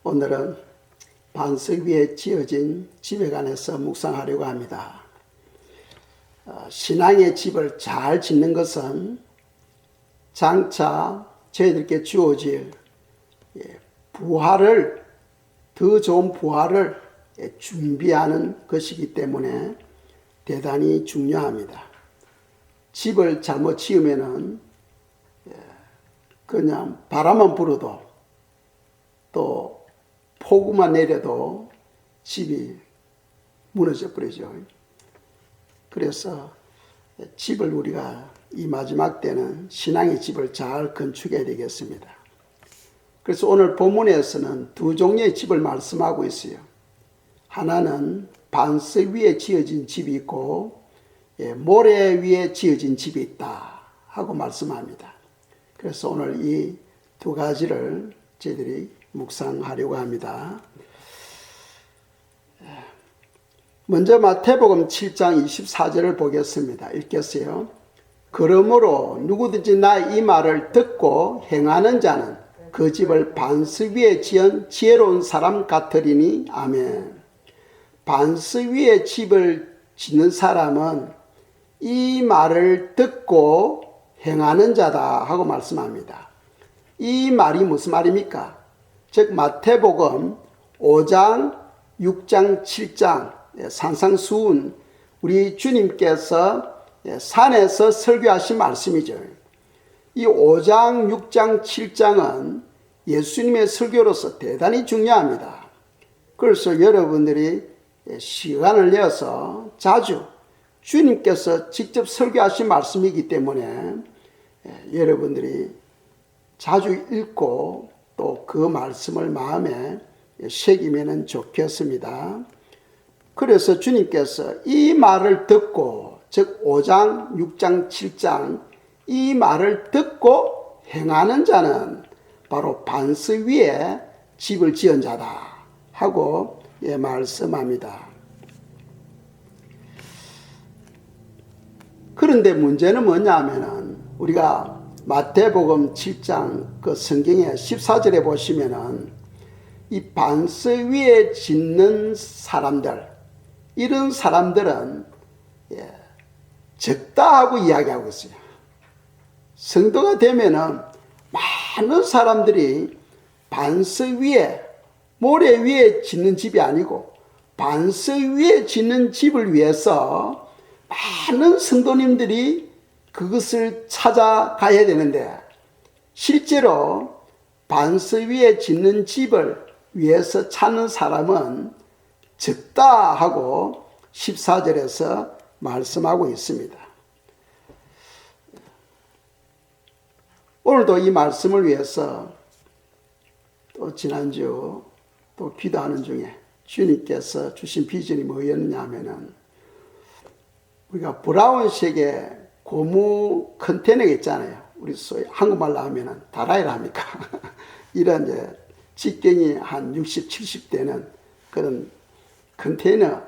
오늘은 반석 위에 지어진 집에 관해서 묵상하려고 합니다. 신앙의 집을 잘 짓는 것은 장차 저희들께 주어질 부활을, 더 좋은 부활을 준비하는 것이기 때문에 대단히 중요합니다. 집을 잘못 지으면은 그냥 바람만 불어도 또 폭우만 내려도 집이 무너져 버리죠. 그래서 집을 우리가 이 마지막 때는 신앙의 집을 잘 건축해야 되겠습니다. 그래서 오늘 본문에서는 두 종류의 집을 말씀하고 있어요. 하나는 반석 위에 지어진 집이 있고 모래 위에 지어진 집이 있다 하고 말씀합니다. 그래서 오늘 이 두 가지를 저희들이 묵상하려고 합니다. 먼저 마태복음 7장 24절을 보겠습니다. 읽겠어요. 그러므로 누구든지 나의 이 말을 듣고 행하는 자는 그 집을 반석 위에 지은 지혜로운 사람 같으리니. 아멘. 반석 위에 집을 짓는 사람은 이 말을 듣고 행하는 자다 하고 말씀합니다. 이 말이 무슨 말입니까? 즉 마태복음 5장, 6장, 7장 산상수훈 우리 주님께서 산에서 설교하신 말씀이죠. 이 5장, 6장, 7장은 예수님의 설교로서 대단히 중요합니다. 그래서 여러분들이 시간을 내어서 자주 주님께서 직접 설교하신 말씀이기 때문에 여러분들이 자주 읽고 또 그 말씀을 마음에 새기면 좋겠습니다. 그래서 주님께서 이 말을 듣고, 즉 5장, 6장, 7장 이 말을 듣고 행하는 자는 바로 반석 위에 집을 지은 자다 하고 말씀합니다. 그런데 문제는 뭐냐 하면은 우리가 마태복음 7장 그 성경의 14절에 보시면은 이 반석 위에 짓는 사람들, 이런 사람들은 적다 하고 이야기하고 있어요. 성도가 되면은 많은 사람들이 반석 위에, 모래 위에 짓는 집이 아니고 반석 위에 짓는 집을 위해서 많은 성도님들이 그것을 찾아가야 되는데, 실제로 반석 위에 짓는 집을 위해서 찾는 사람은 적다 하고 14절에서 말씀하고 있습니다. 오늘도 이 말씀을 위해서 또 지난주 또 기도하는 중에 주님께서 주신 비전이 뭐였느냐 하면은 우리가 브라운색의 고무 컨테이너가 있잖아요. 우리 소위 한국말로 하면은 다라이라 합니까? 이런 이제 직경이 한 60, 70 되는 그런 컨테이너.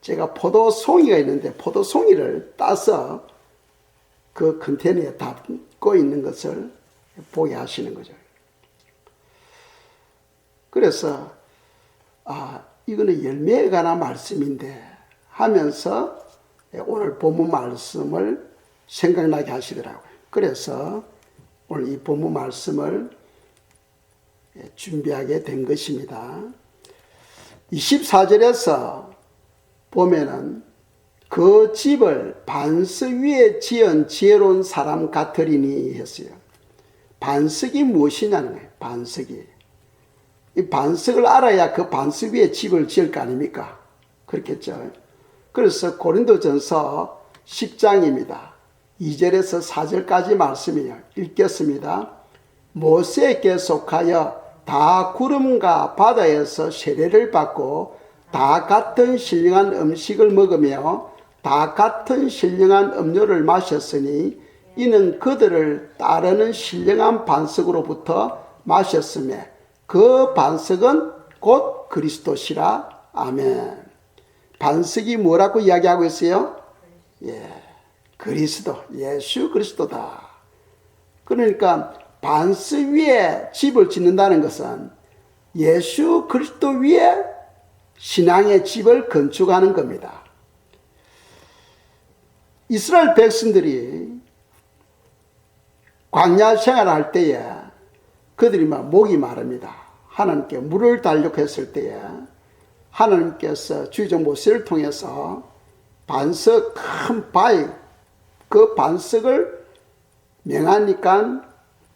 제가 포도송이가 있는데 포도송이를 따서 그 컨테이너에 담고 있는 것을 보게 하시는 거죠. 그래서 이거는 열매에 관한 말씀인데 하면서 오늘 본문 말씀을 생각나게 하시더라고요. 그래서 오늘 이 본문 말씀을 준비하게 된 것입니다. 24절에서 보면은 그 집을 반석 위에 지은 지혜로운 사람 같으리니 했어요. 반석이 무엇이냐는 거예요. 반석이. 이 반석을 알아야 그 반석 위에 집을 지을 거 아닙니까? 그렇겠죠. 그래서 고린도전서 10장입니다. 2절에서 4절까지 말씀이에요. 읽겠습니다. 모세에게 속하여 다 구름과 바다에서 세례를 받고 다 같은 신령한 음식을 먹으며 다 같은 신령한 음료를 마셨으니 이는 그들을 따르는 신령한 반석으로부터 마셨으며 그 반석은 곧 그리스도시라. 아멘. 반석이 뭐라고 이야기하고 있어요? 그리스도, 예수 그리스도다. 그러니까 반석 위에 집을 짓는다는 것은 예수 그리스도 위에 신앙의 집을 건축하는 겁니다. 이스라엘 백성들이 광야 생활할 때에 그들이 목이 마릅니다. 하나님께 물을 달라고 했을 때에 하나님께서 주의종 모세를 통해서 반석 큰 바위, 그 반석을 명하니까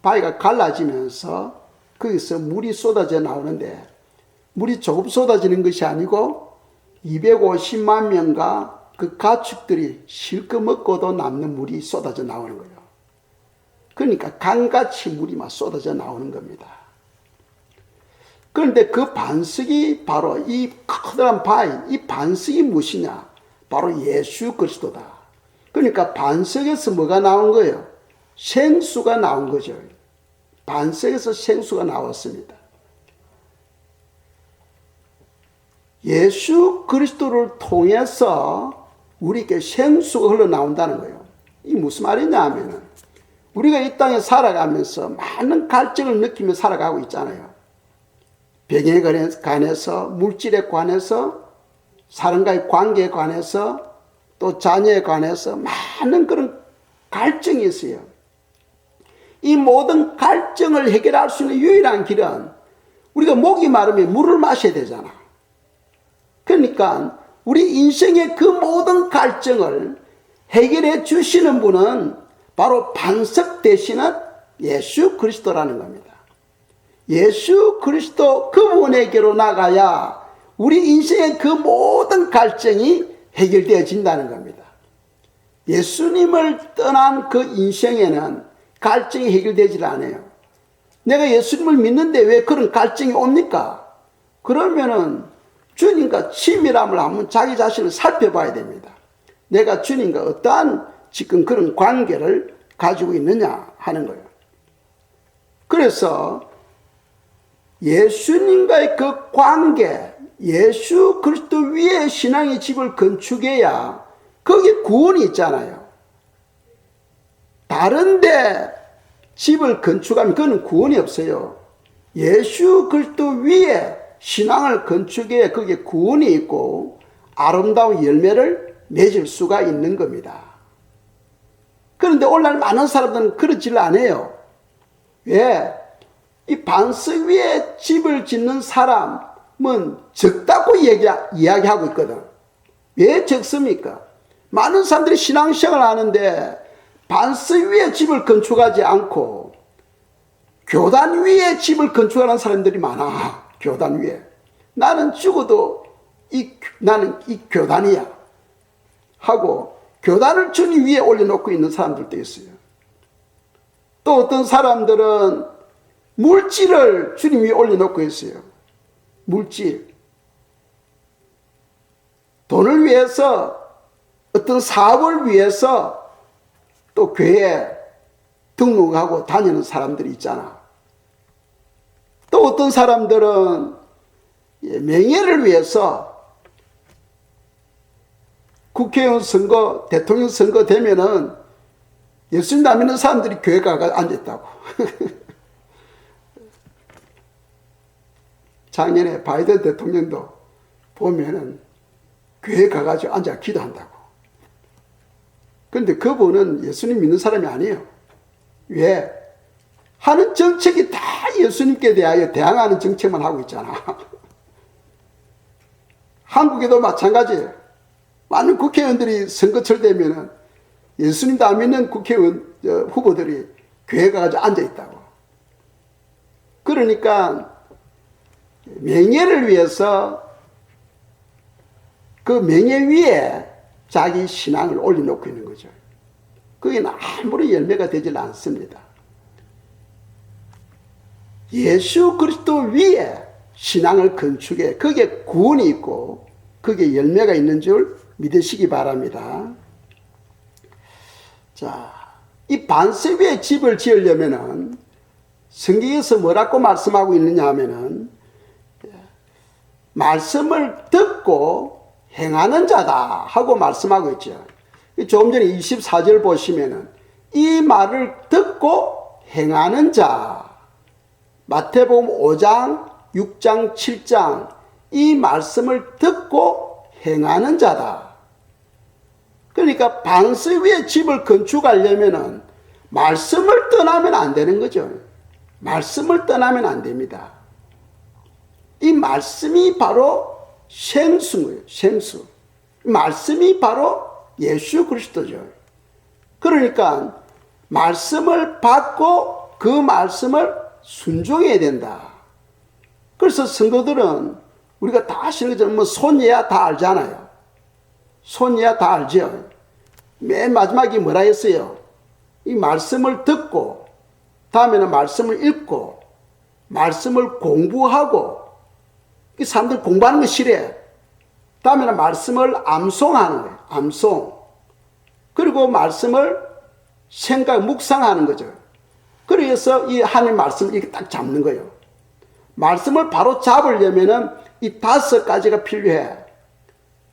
바위가 갈라지면서 거기서 물이 쏟아져 나오는데, 물이 조금 쏟아지는 것이 아니고 250만 명과 그 가축들이 실컷 먹고도 남는 물이 쏟아져 나오는 거예요. 그러니까 강같이 물이 막 쏟아져 나오는 겁니다. 그런데 그 반석이 바로 이 커다란 바위, 이 반석이 무엇이냐? 바로 예수 그리스도다. 그러니까 반석에서 뭐가 나온 거예요? 생수가 나온 거죠. 반석에서 생수가 나왔습니다. 예수 그리스도를 통해서 우리에게 생수가 흘러나온다는 거예요. 이 무슨 말이냐 하면은, 우리가 이 땅에 살아가면서 많은 갈증을 느끼며 살아가고 있잖아요. 병에 관해서, 물질에 관해서, 사람과의 관계에 관해서, 또 자녀에 관해서 많은 그런 갈증이 있어요. 이 모든 갈증을 해결할 수 있는 유일한 길은 우리가 목이 마르면 물을 마셔야 되잖아. 그러니까 우리 인생의 그 모든 갈증을 해결해 주시는 분은 바로 반석 되시는 예수 그리스도라는 겁니다. 예수 그리스도 그분에게로 나가야 우리 인생의 그 모든 갈증이 해결되어진다는 겁니다. 예수님을 떠난 그 인생에는 갈증이 해결되질 않아요. 내가 예수님을 믿는데 왜 그런 갈증이 옵니까? 그러면은 주님과 친밀함을 한번 자기 자신을 살펴봐야 됩니다. 내가 주님과 어떠한 지금 그런 관계를 가지고 있느냐 하는 거예요. 그래서 예수님과의 그 관계, 예수 그리스도 위에 신앙의 집을 건축해야 거기에 구원이 있잖아요. 다른데 집을 건축하면 그건 구원이 없어요. 예수 그리스도 위에 신앙을 건축해야 거기에 구원이 있고 아름다운 열매를 맺을 수가 있는 겁니다. 그런데 오늘날 많은 사람들은 그렇지를 않아요. 왜? 이 반석 위에 집을 짓는 사람은 적다고 이야기하고 있거든. 왜 적습니까? 많은 사람들이 신앙생활을 하는데 반석 위에 집을 건축하지 않고 교단 위에 집을 건축하는 사람들이 많아. 교단 위에. 나는 죽어도 나는 이 교단이야 하고 교단을 주님 위에 올려놓고 있는 사람들도 있어요. 또 어떤 사람들은 물질을 주님 위에 올려놓고 있어요. 물질. 돈을 위해서, 어떤 사업을 위해서 또 교회에 등록하고 다니는 사람들이 있잖아. 또 어떤 사람들은 명예를 위해서 국회의원 선거, 대통령 선거 되면은 예수님 안 믿는 사람들이 교회 가서 앉아있다고. 작년에 바이든 대통령도 보면은 교회 가가지고 앉아 기도한다고. 그런데 그분은 예수님 믿는 사람이 아니에요. 왜? 하는 정책이 다 예수님께 대하여 대항하는 정책만 하고 있잖아. 한국에도 마찬가지예요. 많은 국회의원들이 선거철 되면은 예수님도 안 믿는 국회의원 후보들이 교회 가가지고 앉아있다고. 그러니까 명예를 위해서 그 명예 위에 자기 신앙을 올려놓고 있는 거죠. 그게 아무런 열매가 되질 않습니다. 예수 그리스도 위에 신앙을 건축해 거기에 구원이 있고 거기에 열매가 있는 줄 믿으시기 바랍니다. 자, 이 반석 위에 집을 지으려면은 성경에서 뭐라고 말씀하고 있느냐 하면은 말씀을 듣고 행하는 자다 하고 말씀하고 있죠. 조금 전에 24절 보시면은 이 말을 듣고 행하는 자, 마태복음 5장 6장, 7장 이 말씀을 듣고 행하는 자다. 그러니까 반석 위에 집을 건축하려면은 말씀을 떠나면 안 되는 거죠. 말씀을 떠나면 안 됩니다. 이 말씀이 바로 생수예요. 생수. 말씀이 바로 예수 그리스도죠. 그러니까 말씀을 받고 그 말씀을 순종해야 된다. 그래서 성도들은 우리가 다 아시는 것처럼 뭐 손해야 다 알잖아요. 손해야 다 알죠. 맨 마지막에 뭐라 했어요? 이 말씀을 듣고 다음에는 말씀을 읽고 말씀을 공부하고 이 사람들 공부하는 거 싫어해. 다음에는 말씀을 암송하는 거예요. 암송. 그리고 말씀을 생각, 묵상하는 거죠. 그래서 이 하나님 말씀을 이렇게 딱 잡는 거예요. 말씀을 바로 잡으려면은 이 5가지가 필요해.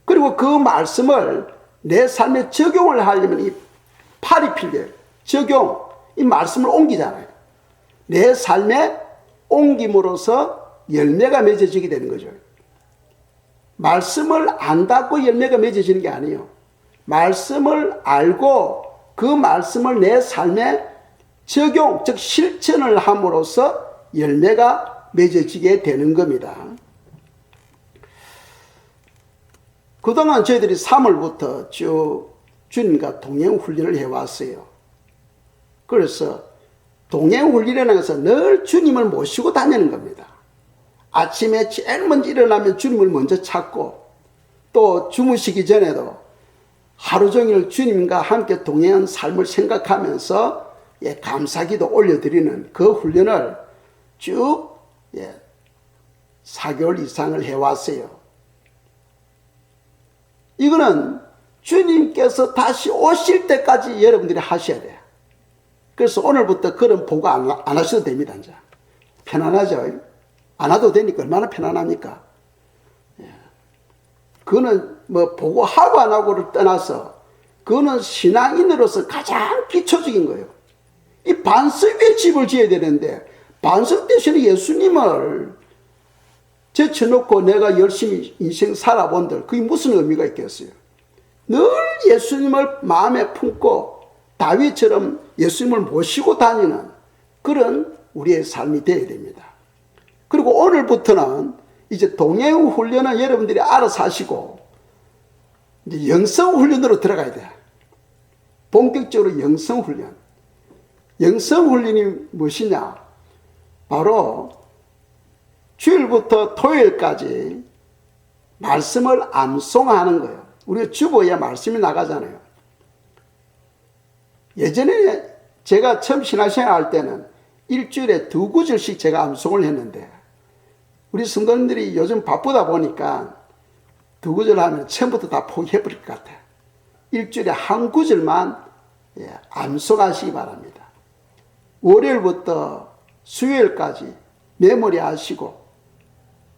그리고 그 말씀을 내 삶에 적용을 하려면 이 8이 필요해요. 적용. 이 말씀을 옮기잖아요. 내 삶에 옮김으로써 열매가 맺어지게 되는 거죠. 말씀을 안다고 열매가 맺어지는 게 아니에요. 말씀을 알고 그 말씀을 내 삶에 적용, 즉 실천을 함으로써 열매가 맺어지게 되는 겁니다. 그동안 저희들이 3월부터 쭉 주님과 동행훈련을 해왔어요. 그래서 동행훈련이라는 것은 늘 주님을 모시고 다니는 겁니다. 아침에 제일 먼저 일어나면 주님을 먼저 찾고 또 주무시기 전에도 하루 종일 주님과 함께 동행한 삶을 생각하면서 감사기도 올려드리는 그 훈련을 쭉 4개월 이상을 해왔어요. 이거는 주님께서 다시 오실 때까지 여러분들이 하셔야 돼요. 그래서 오늘부터 그런 보고 안 하셔도 됩니다. 이제 편안하죠. 안 와도 되니까 얼마나 편안합니까? 그거는 뭐 보고하고 안 하고를 떠나서 그거는 신앙인으로서 가장 기초적인 거예요. 이 반석 위에 집을 지어야 되는데 반석 대신에 예수님을 제쳐놓고 내가 열심히 인생 살아본들 그게 무슨 의미가 있겠어요? 늘 예수님을 마음에 품고 다윗처럼 예수님을 모시고 다니는 그런 우리의 삶이 되어야 됩니다. 그리고 오늘부터는 이제 동행 훈련은 여러분들이 알아서 하시고 이제 영성 훈련으로 들어가야 돼요. 본격적으로 영성 훈련. 영성 훈련이 무엇이냐? 바로 주일부터 토요일까지 말씀을 암송하는 거예요. 우리가 주보에 말씀이 나가잖아요. 예전에 제가 처음 신앙생활 할 때는 일주일에 2구절씩 제가 암송을 했는데 우리 성도님들이 요즘 바쁘다 보니까 2구절 하면 처음부터 다 포기해버릴 것 같아요. 일주일에 1구절만 암송하시기 바랍니다. 월요일부터 수요일까지 메모리 하시고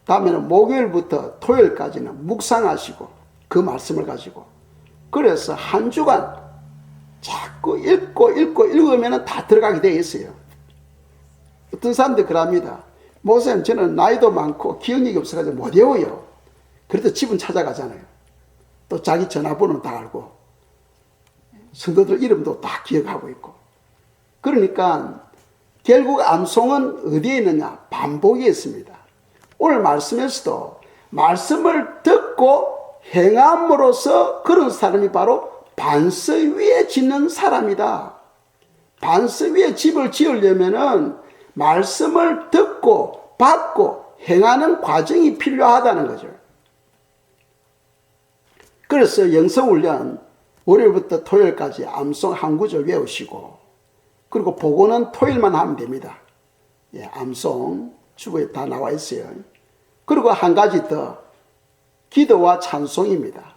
다음에는 목요일부터 토요일까지는 묵상하시고 그 말씀을 가지고 그래서 한 주간 자꾸 읽으면 다 들어가게 되어 있어요. 어떤 사람들 그럽니다. 목사님 저는 나이도 많고 기억력이 없어가지고 못 외워요. 그래도 집은 찾아가잖아요. 또 자기 전화번호는 다 알고 성도들 이름도 다 기억하고 있고 그러니까 결국 암송은 어디에 있느냐? 반복에 있습니다. 오늘 말씀에서도 말씀을 듣고 행함으로써 그런 사람이 바로 반석 위에 짓는 사람이다. 반석 위에 집을 지으려면은 말씀을 듣고 받고 행하는 과정이 필요하다는 거죠. 그래서 영성훈련 월요일부터 토요일까지 암송 한 구절 외우시고 그리고 보고는 토요일만 하면 됩니다. 암송 주보에 다 나와 있어요. 그리고 한 가지 더 기도와 찬송입니다.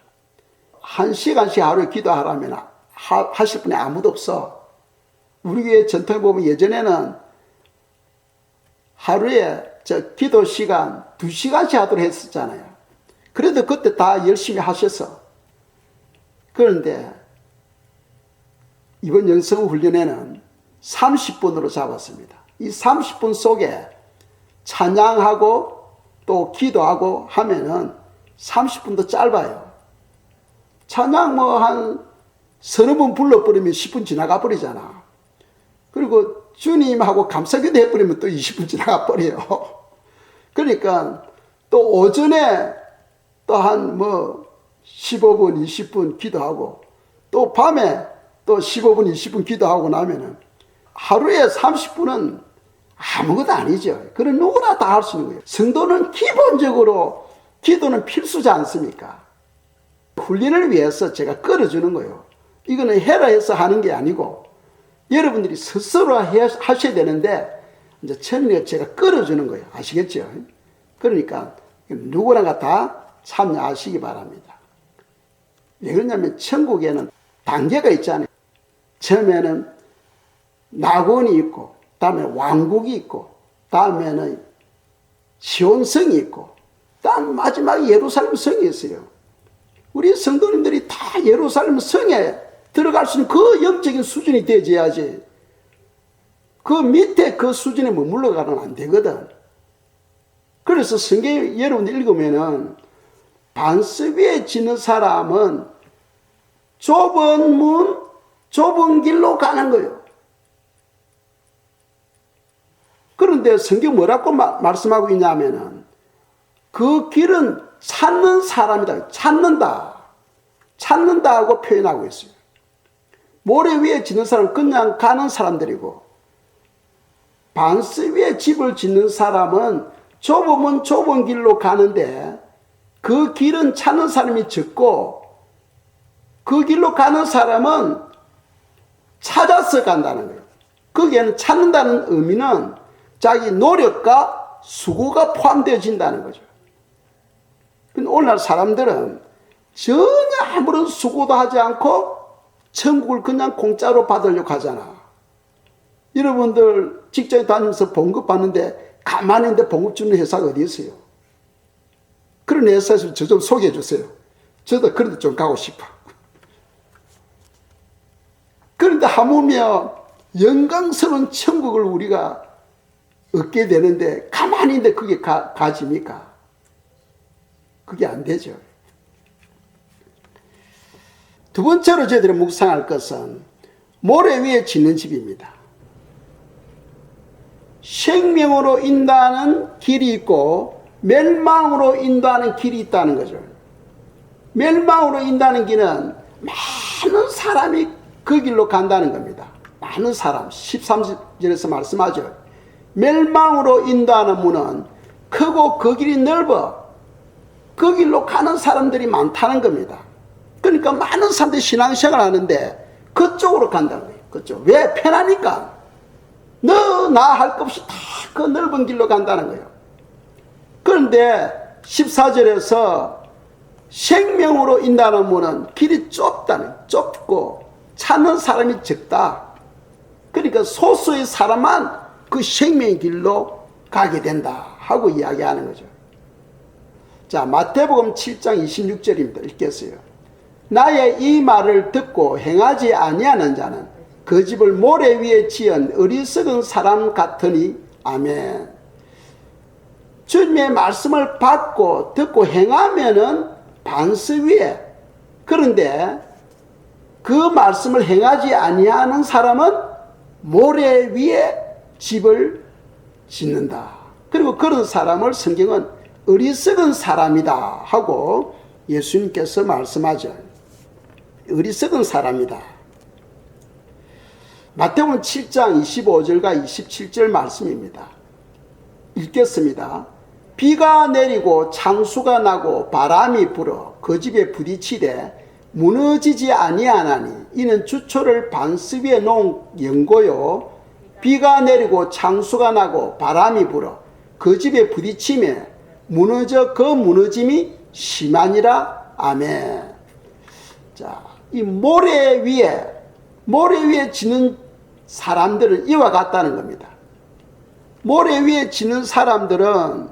1시간씩 하루에 기도하라면 하실 분이 아무도 없어. 우리 교회 전통에 보면 예전에는 하루에 기도 시간 2시간씩 하도록 했었잖아요. 그래도 그때 다 열심히 하셔서 그런데 이번 영성 훈련에는 30분으로 잡았습니다. 이 30분 속에 찬양하고 또 기도하고 하면은 30분도 짧아요. 찬양 뭐 한 서너 번 불러버리면 10분 지나가 버리잖아. 그리고 주님하고 감사기도 해버리면 또 20분 지나가 버려요. 그러니까 또 오전에 또 한 뭐 15분, 20분 기도하고 또 밤에 또 15분, 20분 기도하고 나면은 하루에 30분은 아무것도 아니죠. 그런 누구나 다 할 수 있는 거예요. 성도는 기본적으로 기도는 필수지 않습니까? 훈련을 위해서 제가 끌어주는 거예요. 이거는 해라 해서 하는 게 아니고 여러분들이 스스로 하셔야 되는데 이제 처음에 제가 끌어주는 거예요. 아시겠죠? 그러니까 누구나 다 참여하시기 바랍니다. 왜 그러냐면 천국에는 단계가 있잖아요. 처음에는 낙원이 있고 다음에 왕국이 있고 다음에는 시온성이 있고 다음 마지막에 예루살렘 성이 있어요. 우리 성도님들이 다 예루살렘 성에 들어갈 수 있는 그 영적인 수준이 되어야지 그 밑에 그 수준에 머물러 가면 안 되거든. 그래서 성경 여러분들 읽으면은 반석 위에 지는 사람은 좁은 문, 좁은 길로 가는 거예요. 그런데 성경 뭐라고 말씀하고 있냐면은 그 길은 찾는 사람이다. 찾는다 하고 표현하고 있어요. 모래 위에 짓는 사람은 그냥 가는 사람들이고 반석 위에 집을 짓는 사람은 좁으면 좁은 길로 가는데 그 길은 찾는 사람이 적고 그 길로 가는 사람은 찾아서 간다는 거예요. 거기에는 찾는다는 의미는 자기 노력과 수고가 포함되어진다는 거죠. 근데 오늘날 사람들은 전혀 아무런 수고도 하지 않고 천국을 그냥 공짜로 받으려고 하잖아. 여러분들 직장에 다니면서 봉급 받는데 가만히 있는데 봉급 주는 회사가 어디 있어요? 그런 회사에서 저 좀 소개해 주세요. 저도 그런 데 좀 가고 싶어. 그런데 하물며 영광스러운 천국을 우리가 얻게 되는데 가만히 있는데 그게 가집니까? 그게 안 되죠. 두 번째로 저희들이 묵상할 것은 모래 위에 짓는 집입니다. 생명으로 인도하는 길이 있고 멸망으로 인도하는 길이 있다는 거죠. 멸망으로 인도하는 길은 많은 사람이 그 길로 간다는 겁니다. 많은 사람, 13절에서 말씀하죠. 멸망으로 인도하는 문은 크고 그 길이 넓어 그 길로 가는 사람들이 많다는 겁니다. 그러니까 많은 사람들이 신앙생활을 하는데 그쪽으로 간다는 거예요. 그쪽. 왜? 편하니까. 너 나 할 것 없이 다 그 넓은 길로 간다는 거예요. 그런데 14절에서 생명으로 인도하는 문은 길이 좁고 찾는 사람이 적다. 그러니까 소수의 사람만 그 생명의 길로 가게 된다 하고 이야기하는 거죠. 자, 마태복음 7장 26절입니다. 읽겠어요. 나의 이 말을 듣고 행하지 아니하는 자는 그 집을 모래 위에 지은 어리석은 사람 같으니 아멘. 주님의 말씀을 받고 듣고 행하면은 반석 위에, 그런데 그 말씀을 행하지 아니하는 사람은 모래 위에 집을 짓는다. 그리고 그런 사람을 성경은 어리석은 사람이다 하고 예수님께서 말씀하죠. 어리석은 사람이다. 마태복음 7장 25절과 27절 말씀입니다. 읽겠습니다. 비가 내리고 창수가 나고 바람이 불어 그 집에 부딪히되 무너지지 아니하나니 이는 주초를 반석 위에 놓은 연고요. 비가 내리고 창수가 나고 바람이 불어 그 집에 부딪히며 무너져 그 무너짐이 심하니라. 아멘. 자, 이 모래 위에 지는 사람들은 이와 같다는 겁니다. 모래 위에 지는 사람들은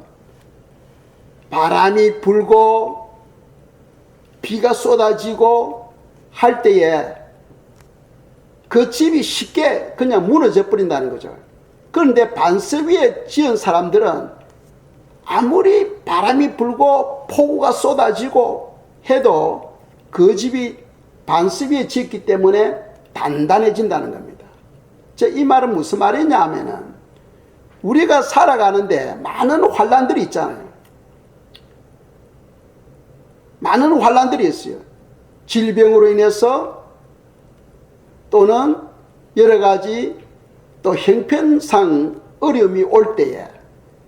바람이 불고 비가 쏟아지고 할 때에 그 집이 쉽게 그냥 무너져 버린다는 거죠. 그런데 반석 위에 지은 사람들은 아무리 바람이 불고 폭우가 쏟아지고 해도 그 집이 반석 위에 지었기 때문에 단단해진다는 겁니다. 이 말은 무슨 말이냐 하면은 우리가 살아가는데 많은 환난들이 있잖아요. 많은 환난들이 있어요. 질병으로 인해서 또는 여러 가지 또 형편상 어려움이 올 때에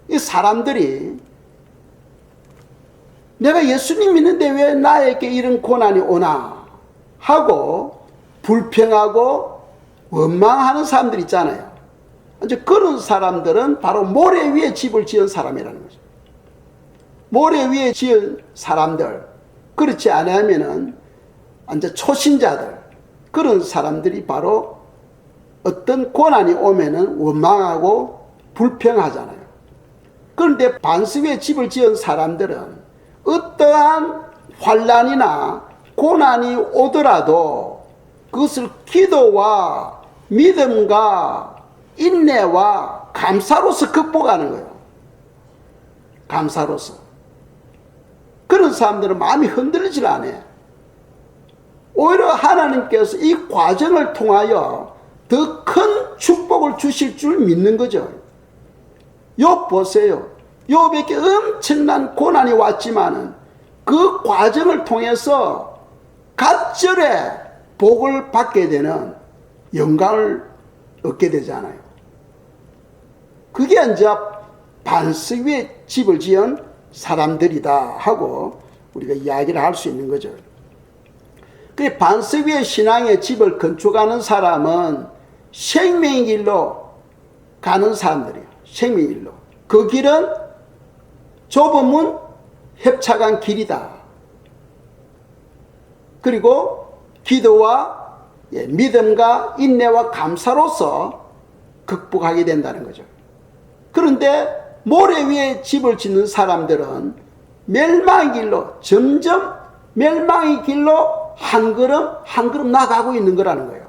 이 사람들이 내가 예수님 믿는데 왜 나에게 이런 고난이 오나 하고 불평하고 원망하는 사람들 있잖아요. 이제 그런 사람들은 바로 모래 위에 집을 지은 사람이라는 거죠. 모래 위에 지은 사람들, 그렇지 않으면은 이제 초신자들, 그런 사람들이 바로 어떤 고난이 오면은 원망하고 불평하잖아요. 그런데 반석 위에 집을 지은 사람들은 어떠한 환난이나 고난이 오더라도 그것을 기도와 믿음과 인내와 감사로서 극복하는 거예요. 감사로서. 그런 사람들은 마음이 흔들리질 않아요. 오히려 하나님께서 이 과정을 통하여 더 큰 축복을 주실 줄 믿는 거죠. 욥 보세요. 욥에게 엄청난 고난이 왔지만은 그 과정을 통해서 갑절에 복을 받게 되는 영광을 얻게 되잖아요. 그게 이제 반석 위에 집을 지은 사람들이다 하고 우리가 이야기를 할 수 있는 거죠. 그 반석 위에 신앙의 집을 건축하는 사람은 생명의 길로 가는 사람들이에요. 생명의 길로. 그 길은 좁으면 협착한 길이다. 그리고 기도와 믿음과 인내와 감사로서 극복하게 된다는 거죠. 그런데 모래 위에 집을 짓는 사람들은 멸망의 길로, 점점 멸망의 길로 한 걸음 한 걸음 나가고 있는 거라는 거예요.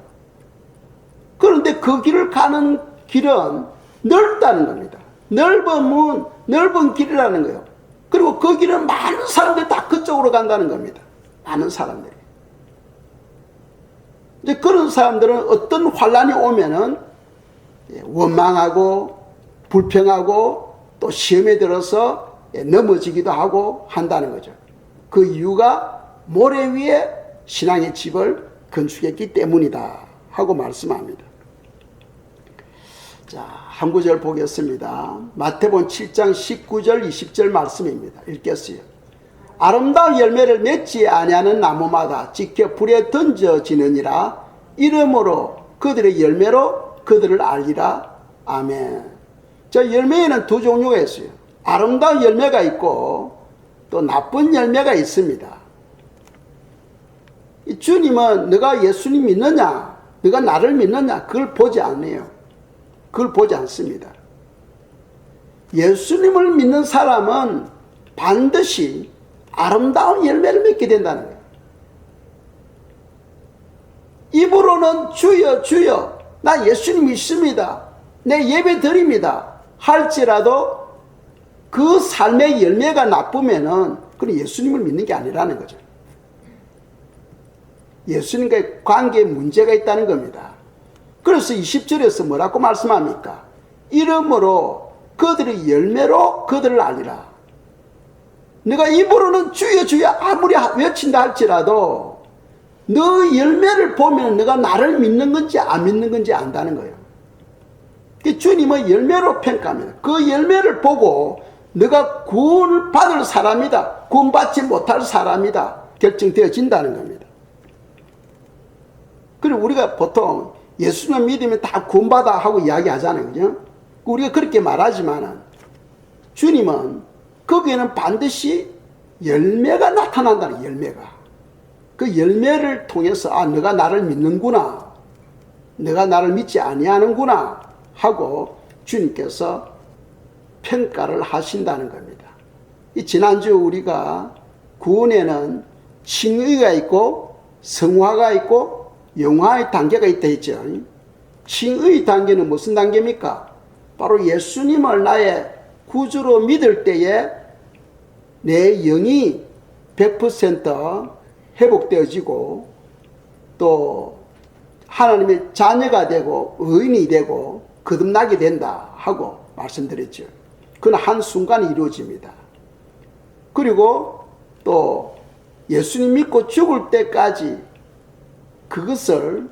그런데 그 길을 가는 길은 넓다는 겁니다. 넓으면 넓은 길이라는 거예요. 그리고 그 길은 많은 사람들이 다 그쪽으로 간다는 겁니다. 많은 사람들이. 이제 그런 사람들은 어떤 환난이 오면은 원망하고 불평하고 또 시험에 들어서 넘어지기도 하고 한다는 거죠. 그 이유가 모래 위에 신앙의 집을 건축했기 때문이다 하고 말씀합니다. 자, 한 구절 보겠습니다. 마태복음 7장 19절 20절 말씀입니다. 읽겠어요. 아름다운 열매를 맺지 아니하는 나무마다 지켜 불에 던져지느니라. 이러므로 그들의 열매로 그들을 알리라. 아멘. 자, 열매에는 두 종류가 있어요. 아름다운 열매가 있고 또 나쁜 열매가 있습니다. 주님은 너가 예수님 믿느냐, 너가 나를 믿느냐, 그걸 보지 않아요. 그걸 보지 않습니다. 예수님을 믿는 사람은 반드시 아름다운 열매를 맺게 된다는 거예요. 입으로는 주여 주여 나 예수님 믿습니다, 내 예배 드립니다 할지라도 그 삶의 열매가 나쁘면은 그건 예수님을 믿는 게 아니라는 거죠. 예수님과의 관계에 문제가 있다는 겁니다. 그래서 20절에서 뭐라고 말씀합니까? 이러므로 그들의 열매로 그들을 알리라. 네가 입으로는 주여 주여 아무리 외친다 할지라도 너 열매를 보면 네가 나를 믿는 건지 안 믿는 건지 안다는 거예요. 주님은 열매로 평가합니다. 그 열매를 보고 네가 구원을 받을 사람이다, 구원받지 못할 사람이다 결정되어진다는 겁니다. 그리고 우리가 보통 예수님 믿으면 다 구원받아 하고 이야기하잖아요. 그죠? 우리가 그렇게 말하지만 주님은 거기에는 반드시 열매가 나타난다는, 열매가. 그 열매를 통해서 아, 너가 나를 믿는구나, 너가 나를 믿지 아니하는구나 하고 주님께서 평가를 하신다는 겁니다. 이 지난주 우리가 구원에는 칭의가 있고 성화가 있고 영화의 단계가 있다 했죠. 칭의 단계는 무슨 단계입니까? 바로 예수님을 나의 구주로 믿을 때에 내 영이 100% 회복되어지고 또 하나님의 자녀가 되고 의인이 되고 거듭나게 된다 하고 말씀드렸죠. 그건 한순간에 이루어집니다. 그리고 또 예수님 믿고 죽을 때까지 그것을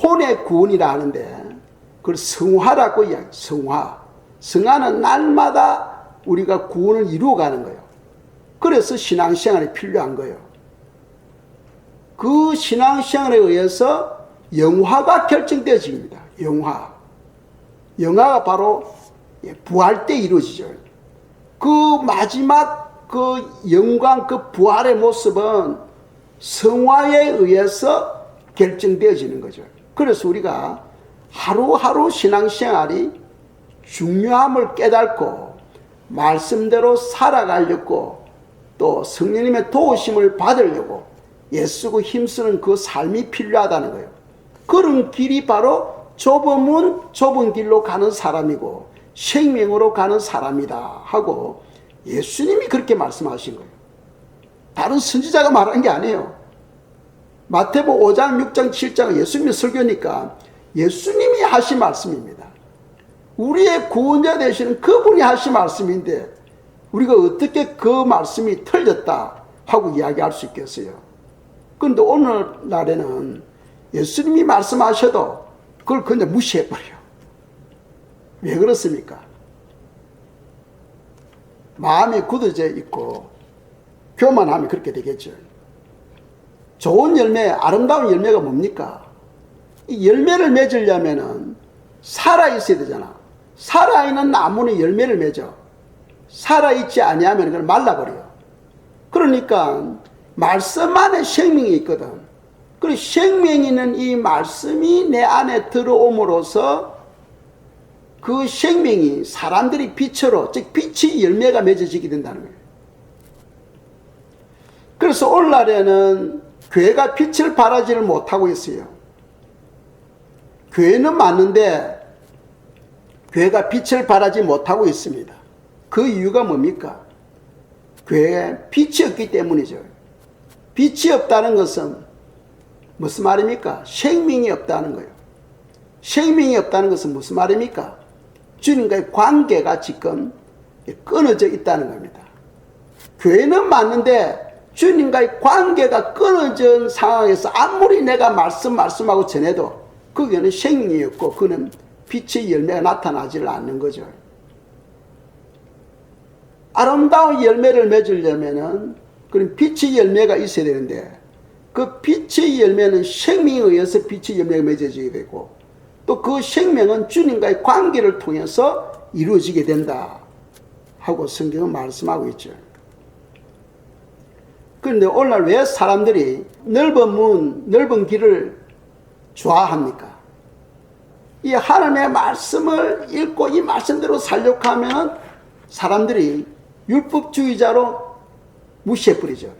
혼의 구원이라 하는데 그걸 성화라고 이야기해요. 성화. 성화는 날마다 우리가 구원을 이루어가는 거예요. 그래서 신앙생활이 필요한 거예요. 그 신앙생활에 의해서 영화가 결정되어집니다. 영화. 영화가 바로 부활 때 이루어지죠. 그 마지막 그 영광, 그 부활의 모습은 성화에 의해서 결정되어지는 거죠. 그래서 우리가 하루하루 신앙생활이 중요함을 깨닫고 말씀대로 살아가려고 또 성령님의 도우심을 받으려고 애쓰고 힘쓰는 그 삶이 필요하다는 거예요. 그런 길이 바로 좁은 문, 좁은 길로 가는 사람이고 생명으로 가는 사람이다 하고 예수님이 그렇게 말씀하신 거예요. 다른 선지자가 말한 게 아니에요. 마태복음 5장, 6장, 7장 예수님의 설교니까 예수님이 하신 말씀입니다. 우리의 구원자 되시는 그분이 하신 말씀인데 우리가 어떻게 그 말씀이 틀렸다 하고 이야기할 수 있겠어요? 그런데 오늘날에는 예수님이 말씀하셔도 그걸 그냥 무시해버려요. 왜 그렇습니까? 마음이 굳어져 있고 교만하면 그렇게 되겠죠. 좋은 열매, 아름다운 열매가 뭡니까? 이 열매를 맺으려면은 살아있어야 되잖아. 살아있는 나무는 열매를 맺어. 살아있지 아니하면 그건 말라버려요. 그러니까 말씀 안에 생명이 있거든. 그리고 생명이 있는 이 말씀이 내 안에 들어옴으로써 그 생명이 사람들이 빛으로, 즉 빛이 열매가 맺어지게 된다는 거예요. 그래서 오늘날에는 교회가 빛을 발하지를 못하고 있어요. 교회는 맞는데 교회가 빛을 발하지 못하고 있습니다. 그 이유가 뭡니까? 교회에 빛이 없기 때문이죠. 빛이 없다는 것은 무슨 말입니까? 생명이 없다는 거예요. 생명이 없다는 것은 무슨 말입니까? 주님과의 관계가 지금 끊어져 있다는 겁니다. 교회는 맞는데 주님과의 관계가 끊어진 상황에서 아무리 내가 말씀하고 전해도 거기에는 생명이 없고 그는 빛의 열매가 나타나지를 않는 거죠. 아름다운 열매를 맺으려면은 그런 빛의 열매가 있어야 되는데 그 빛의 열매는 생명에 의해서 빛의 열매가 맺어지게 되고 또 그 생명은 주님과의 관계를 통해서 이루어지게 된다 하고 성경은 말씀하고 있죠. 그런데 오늘날 왜 사람들이 넓은 문, 넓은 길을 좋아합니까? 이 하나님의 말씀을 읽고 이 말씀대로 살려고 하면 사람들이 율법주의자로 무시해버리죠.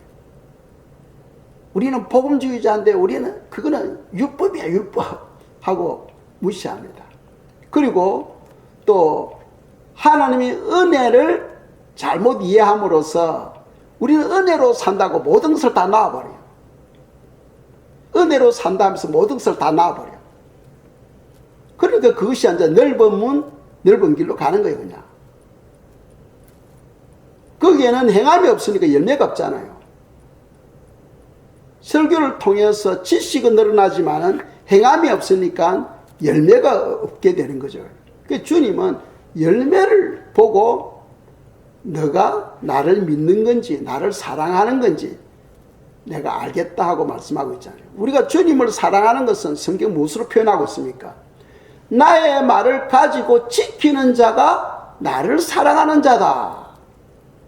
우리는 복음주의자인데 우리는 그거는 율법이야, 율법 하고 무시합니다. 그리고 또 하나님의 은혜를 잘못 이해함으로써 우리는 은혜로 산다고 모든 것을 다 놔버려요. 은혜로 산다면서 모든 것을 다 놔버려요. 그러니까 그것이 이제 넓은 문, 넓은 길로 가는 거예요, 그냥. 거기에는 행함이 없으니까 열매가 없잖아요. 설교를 통해서 지식은 늘어나지만은 행함이 없으니까 열매가 없게 되는 거죠. 그러니까 주님은 열매를 보고 너가 나를 믿는 건지 나를 사랑하는 건지 내가 알겠다 하고 말씀하고 있잖아요. 우리가 주님을 사랑하는 것은 성경 무엇으로 표현하고 있습니까? 나의 말을 가지고 지키는 자가 나를 사랑하는 자다.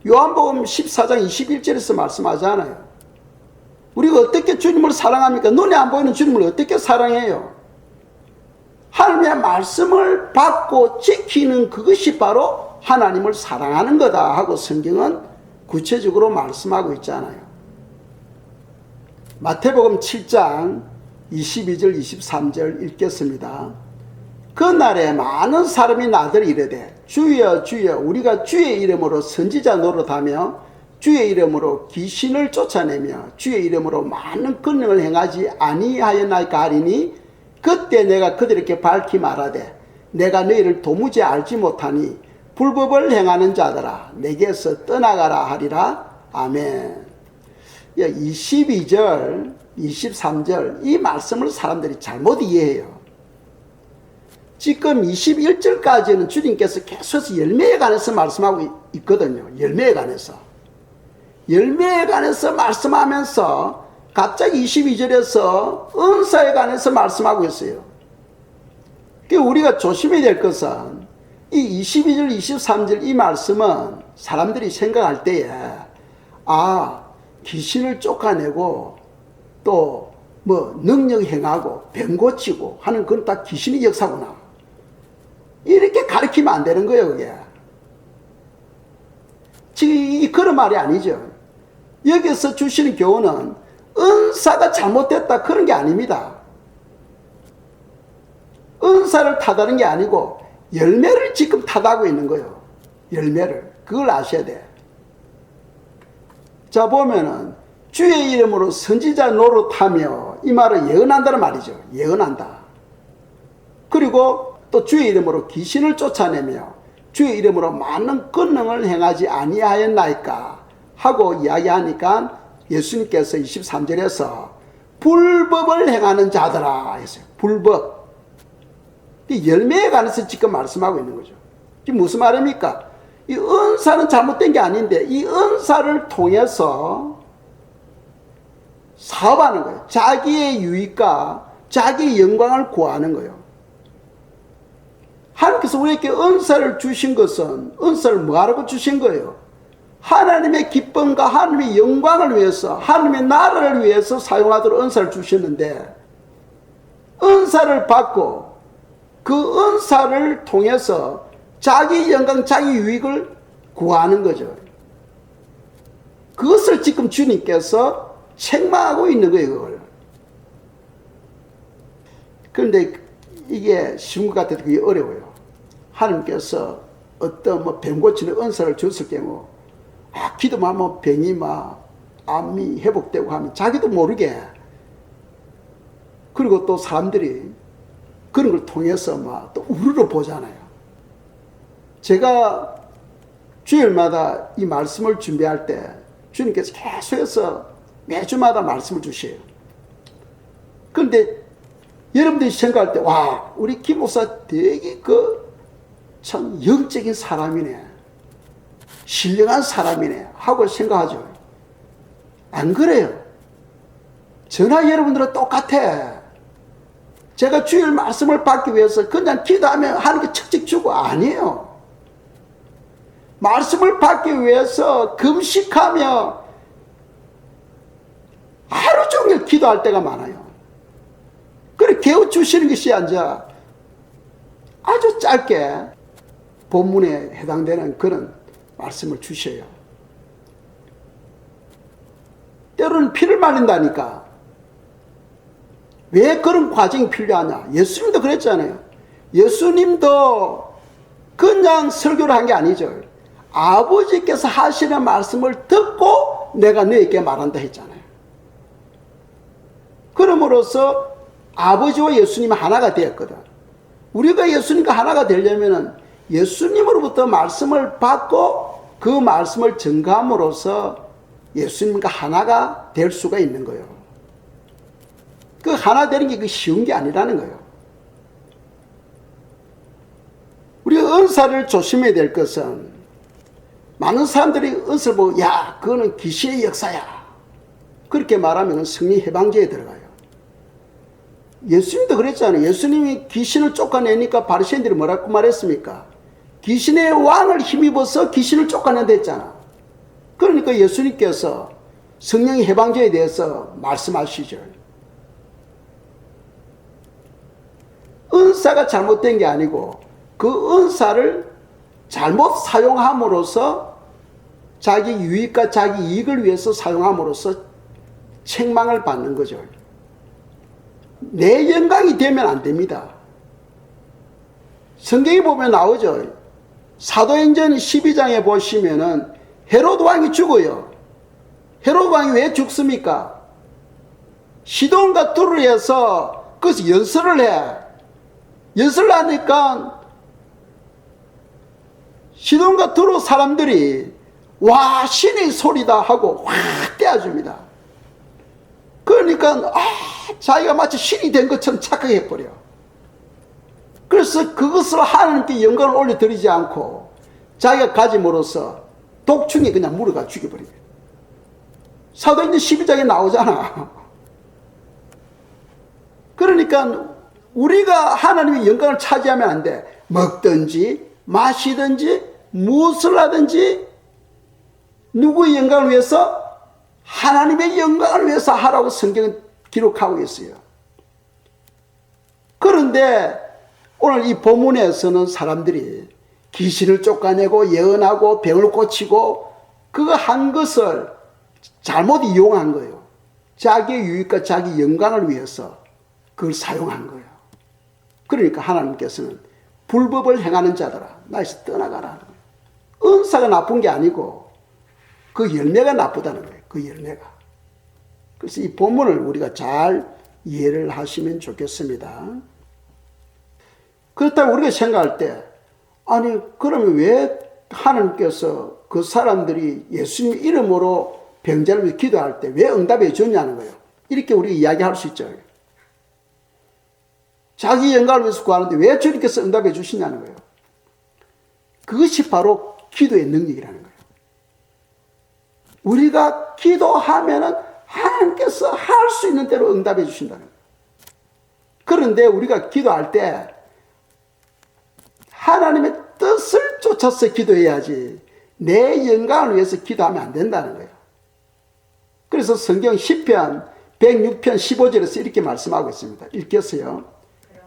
요한복음 14장 21절에서 말씀하잖아요. 우리가 어떻게 주님을 사랑합니까? 눈에 안 보이는 주님을 어떻게 사랑해요? 하나님의 말씀을 받고 지키는 그것이 바로 하나님을 사랑하는 거다 하고 성경은 구체적으로 말씀하고 있잖아요. 마태복음 7장 22절 23절 읽겠습니다. 그날에 많은 사람이 나더러 이르되 주여 주여 우리가 주의 이름으로 선지자 노릇하며 주의 이름으로 귀신을 쫓아내며 주의 이름으로 많은 권능을 행하지 아니하였나이까 하리니 그때 내가 그들에게 밝히 말하되 내가 너희를 도무지 알지 못하니 불법을 행하는 자들아 내게서 떠나가라 하리라. 아멘. 22절 23절 이 말씀을 사람들이 잘못 이해해요. 지금 21절까지는 주님께서 계속해서 열매에 관해서 말씀하고 있거든요. 열매에 관해서. 열매에 관해서 말씀하면서 갑자기 22절에서 은사에 관해서 말씀하고 있어요. 우리가 조심해야 될 것은 이 22절 23절 이 말씀은 사람들이 생각할 때에 귀신을 쫓아내고 또 뭐 능력 행하고 병 고치고 하는 건 다 귀신의 역사구나 이렇게 가르치면 안 되는 거예요. 그게 지금 그런 말이 아니죠. 여기서 주시는 교훈은 은사가 잘못됐다 그런 게 아닙니다. 은사를 탓하는 게 아니고 열매를 지금 탓하고 있는 거예요. 열매를. 그걸 아셔야 돼. 자 보면은 주의 이름으로 선지자 노릇하며 이 말은 예언한다는 말이죠. 예언한다. 그리고 또 주의 이름으로 귀신을 쫓아내며 주의 이름으로 많은 권능을 행하지 아니하였나이까 하고 이야기하니까 예수님께서 23절에서 불법을 행하는 자들아 했어요. 불법. 이 열매에 관해서 지금 말씀하고 있는 거죠. 이게 무슨 말입니까? 이 은사는 잘못된 게 아닌데 이 은사를 통해서 사업하는 거예요. 자기의 유익과 자기의 영광을 구하는 거예요. 하나님께서 우리에게 은사를 주신 것은 은사를 뭐하라고 주신 거예요? 하나님의 기쁨과 하나님의 영광을 위해서 하나님의 나라를 위해서 사용하도록 은사를 주셨는데 은사를 받고 그 은사를 통해서 자기 영광, 자기 유익을 구하는 거죠. 그것을 지금 주님께서 책망하고 있는 거예요. 그걸. 그런데 이게 쉬운 것 같아도 그게 어려워요. 하나님께서 어떤 병 고치는 은사를 줬을 경우 기도만 하면 병이 암이 회복되고 하면 자기도 모르게 그리고 또 사람들이 그런 걸 통해서 또 우르르 보잖아요. 제가 주일마다 이 말씀을 준비할 때 주님께서 계속해서 매주마다 말씀을 주셔요. 그런데 여러분들이 생각할 때 우리 김 목사 되게 참 영적인 사람이네, 신령한 사람이네 하고 생각하죠. 안 그래요. 저나 여러분들은 똑같아. 제가 주일 말씀을 받기 위해서 그냥 기도하면 하나님께 척척 주고 아니에요. 말씀을 받기 위해서 금식하며 하루 종일 기도할 때가 많아요. 그래 깨워주시는 것이 아니라 아주 짧게 본문에 해당되는 그런 말씀을 주셔요. 때로는 피를 말린다니까. 왜 그런 과정이 필요하냐? 예수님도 그랬잖아요. 예수님도 그냥 설교를 한 게 아니죠. 아버지께서 하시는 말씀을 듣고 내가 너에게 말한다 했잖아요. 그럼으로써 아버지와 예수님이 하나가 되었거든. 우리가 예수님과 하나가 되려면 예수님으로부터 말씀을 받고 그 말씀을 증거함으로써 예수님과 하나가 될 수가 있는 거예요. 그 하나 되는 게 쉬운 게 아니라는 거예요. 우리가 은사를 조심해야 될 것은 많은 사람들이 은사를 보고 그거는 귀신의 역사야 그렇게 말하면 성령 해방제에 들어가요. 예수님도 그랬잖아요. 예수님이 귀신을 쫓아내니까 바리새인들이 뭐라고 말했습니까? 귀신의 왕을 힘입어서 귀신을 쫓아낸다 했잖아. 그러니까 예수님께서 성령의 해방제에 대해서 말씀하시죠. 은사가 잘못된 게 아니고 그 은사를 잘못 사용함으로써 자기 유익과 자기 이익을 위해서 사용함으로써 책망을 받는 거죠. 내 영광이 되면 안 됩니다. 성경에 보면 나오죠. 사도행전 12장에 보시면은 헤로드 왕이 죽어요. 헤로드 왕이 왜 죽습니까? 시돈과 두르에서 그것을 연설을 해. 연설을 하니까 시돈과 두루 사람들이 와 신의 소리다 하고 확 떼어줍니다. 그러니까 자기가 마치 신이 된 것처럼 착각해버려. 그래서 그것을 하나님께 영광을 올려드리지 않고 자기가 가짐으로써 독충이 그냥 물어가 죽여버립니다. 사도행전 12장에 나오잖아. 그러니까 우리가 하나님의 영광을 차지하면 안 돼. 먹든지 마시든지 무엇을 하든지 누구의 영광을 위해서? 하나님의 영광을 위해서 하라고 성경은 기록하고 있어요. 그런데 오늘 이 본문에서는 사람들이 귀신을 쫓아내고 예언하고 병을 고치고 그거 한 것을 잘못 이용한 거예요. 자기의 유익과 자기 영광을 위해서 그걸 사용한 거예요. 그러니까 하나님께서는 불법을 행하는 자들아 나에서 떠나가라 하는 거예요. 은사가 나쁜 게 아니고 그 열매가 나쁘다는 거예요. 그 열매가. 그래서 이 본문을 우리가 잘 이해를 하시면 좋겠습니다. 그렇다고 우리가 생각할 때 아니 그러면 왜 하나님께서 그 사람들이 예수님 이름으로 병자를 위해 기도할 때 왜 응답해 줬냐는 거예요. 이렇게 우리가 이야기할 수 있죠. 자기 영광을 위해서 구하는데 왜 주님께서 응답해 주시냐는 거예요. 그것이 바로 기도의 능력이라는 거예요. 우리가 기도하면은 하나님께서 할 수 있는 대로 응답해 주신다는 거예요. 그런데 우리가 기도할 때 하나님의 뜻을 쫓아서 기도해야지 내 영광을 위해서 기도하면 안 된다는 거예요. 그래서 성경 시편 106편 15절에서 이렇게 말씀하고 있습니다. 읽겠어요.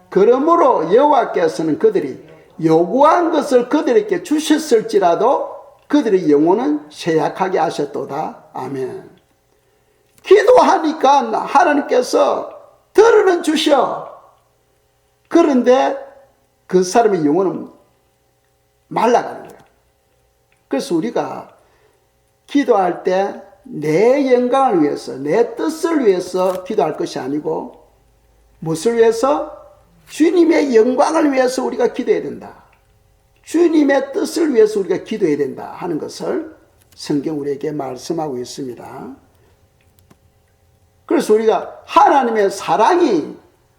그러므로 여호와께서는 그들이 요구한 것을 그들에게 주셨을지라도 그들의 영혼은 쇠약하게 하셨도다. 아멘. 기도하니까 하나님께서 들어는 주셔. 그런데 그 사람의 영혼은 말라가는 거예요. 그래서 우리가 기도할 때 내 영광을 위해서, 내 뜻을 위해서 기도할 것이 아니고 무엇을 위해서? 주님의 영광을 위해서 우리가 기도해야 된다. 주님의 뜻을 위해서 우리가 기도해야 된다 하는 것을 성경 우리에게 말씀하고 있습니다. 그래서 우리가 하나님의 사랑이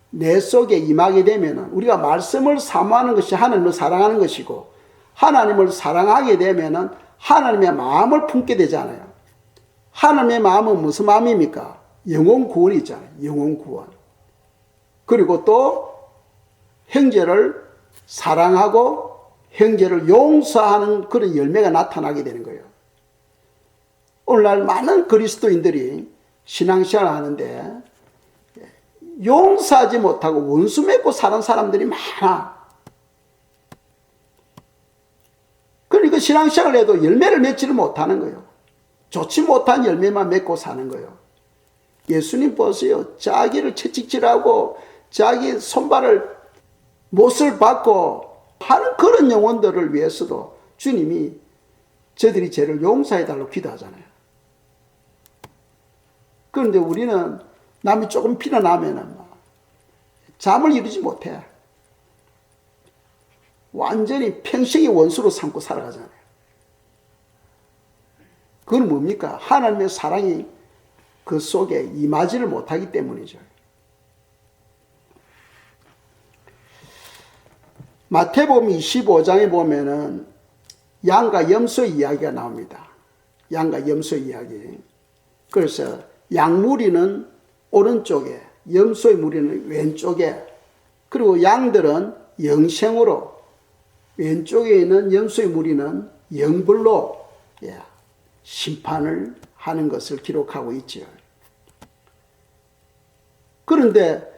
내 속에 임하게 되면 우리가 말씀을 사모하는 것이 하나님을 사랑하는 것이고 하나님을 사랑하게 되면 하나님의 마음을 품게 되잖아요. 하나님의 마음은 무슨 마음입니까? 영혼 구원이 있잖아요. 영혼 구원. 그리고 또 형제를 사랑하고 형제를 용서하는 그런 열매가 나타나게 되는 거예요. 오늘날 많은 그리스도인들이 신앙생활을 하는데 용서하지 못하고 원수 맺고 사는 사람들이 많아. 그러니까 신앙생활을 해도 열매를 맺지를 못하는 거예요. 좋지 못한 열매만 맺고 사는 거예요. 예수님 보세요. 자기를 채찍질하고 자기 손발을 못을 받고 하는 그런 영혼들을 위해서도 주님이 저들이 죄를 용서해달라고 기도하잖아요. 그런데 우리는 남이 조금 피어나면 잠을 이루지 못해. 완전히 평생의 원수로 삼고 살아가잖아요. 그건 뭡니까? 하나님의 사랑이 그 속에 임하지를 못하기 때문이죠. 마태복음 25장에 보면은 양과 염소의 이야기가 나옵니다. 양과 염소의 이야기. 그래서 양무리는 오른쪽에, 염소의 무리는 왼쪽에, 그리고 양들은 영생으로, 왼쪽에 있는 염소의 무리는 영불로 심판을 하는 것을 기록하고 있죠. 그런데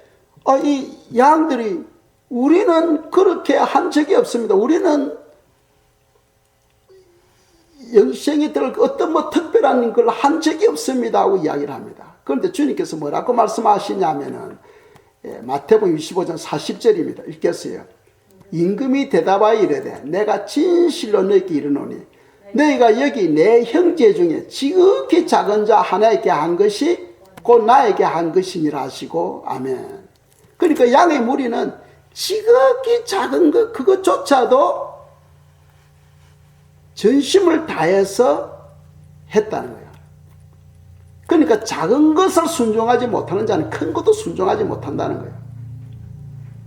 이 양들이 우리는 그렇게 한 적이 없습니다. 우리는 영생에 들어갈 어떤 특별한 걸 한 적이 없습니다 하고 이야기를 합니다. 그런데 주님께서 뭐라고 말씀하시냐면은 마태복음 25장 40절입니다. 읽겠어요. 임금이 대답하여 이르되 내가 진실로 너희에게 이르노니 너희가 여기 내 형제 중에 지극히 작은 자 하나에게 한 것이 곧 나에게 한 것이니라 하시고 아멘. 그러니까 양의 무리는 지극히 작은 것 그것조차도 전심을 다해서 했다는 거예요. 그러니까 작은 것을 순종하지 못하는 자는 큰 것도 순종하지 못한다는 거예요.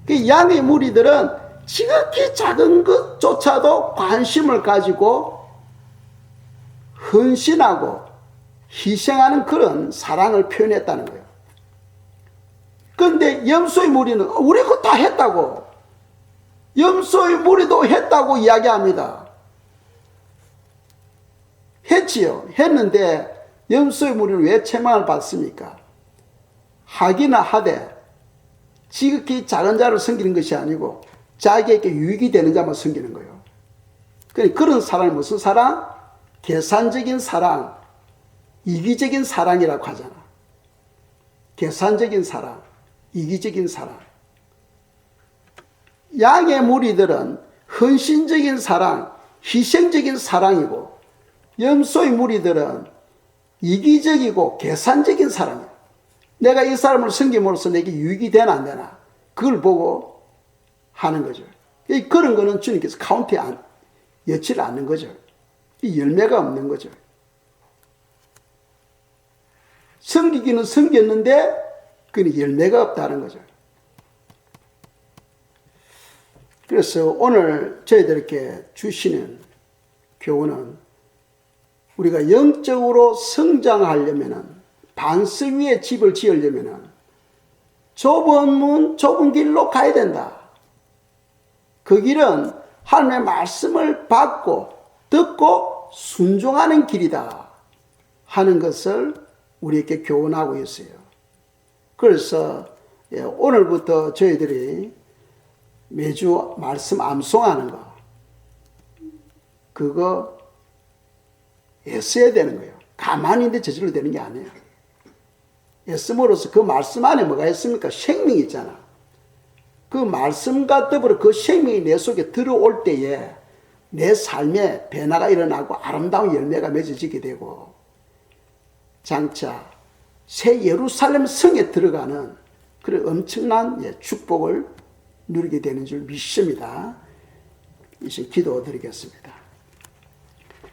그 양의 무리들은 지극히 작은 것조차도 관심을 가지고 헌신하고 희생하는 그런 사랑을 표현했다는 거예요. 그런데 염소의 무리는 우리 그거 다 했다고, 염소의 무리도 했다고 이야기합니다. 했지요. 했는데 염소의 무리는 왜 책망을 받습니까? 하기나 하되 지극히 작은 자를 섬기는 것이 아니고 자기에게 유익이 되는 자만 섬기는 거예요. 그런 사랑이 무슨 사랑? 계산적인 사랑, 이기적인 사랑이라고 하잖아. 계산적인 사랑, 이기적인 사랑. 양의 무리들은 헌신적인 사랑, 희생적인 사랑이고 염소의 무리들은 이기적이고 계산적인 사랑이에요. 내가 이 사람을 섬김으로써 내게 유익이 되나 안 되나 그걸 보고 하는 거죠. 그런 거는 주님께서 카운트에 여치를 않는 거죠. 이 열매가 없는 거죠. 섬기기는 섬겼는데 그는 열매가 없다는 거죠. 그래서 오늘 저희들에게 주시는 교훈은 우리가 영적으로 성장하려면은 반석 위에 집을 지으려면은 좁은 문, 좁은 길로 가야 된다. 그 길은 하나님의 말씀을 받고 듣고 순종하는 길이다 하는 것을 우리에게 교훈하고 있어요. 그래서 오늘부터 저희들이 매주 말씀 암송하는 거 그거 애써야 되는 거예요. 가만히 있는데 저절로 되는 게 아니에요. 애씀으로써 그 말씀 안에 뭐가 있습니까? 생명이 있잖아. 그 말씀과 더불어 그 생명이 내 속에 들어올 때에 내 삶에 변화가 일어나고 아름다운 열매가 맺어지게 되고 장차 새 예루살렘 성에 들어가는 그런 엄청난 축복을 누리게 되는 줄 믿습니다. 이제 기도 드리겠습니다.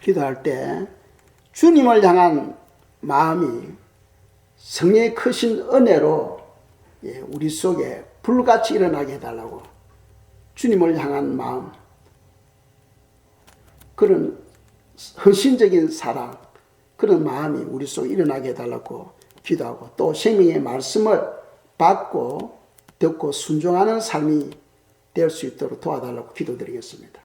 기도할 때 주님을 향한 마음이 성령의 크신 은혜로 우리 속에 불같이 일어나게 해달라고 주님을 향한 마음 그런 헌신적인 사랑 그런 마음이 우리 속에 일어나게 해달라고 기도하고 또 생명의 말씀을 받고 듣고 순종하는 삶이 될 수 있도록 도와달라고 기도드리겠습니다.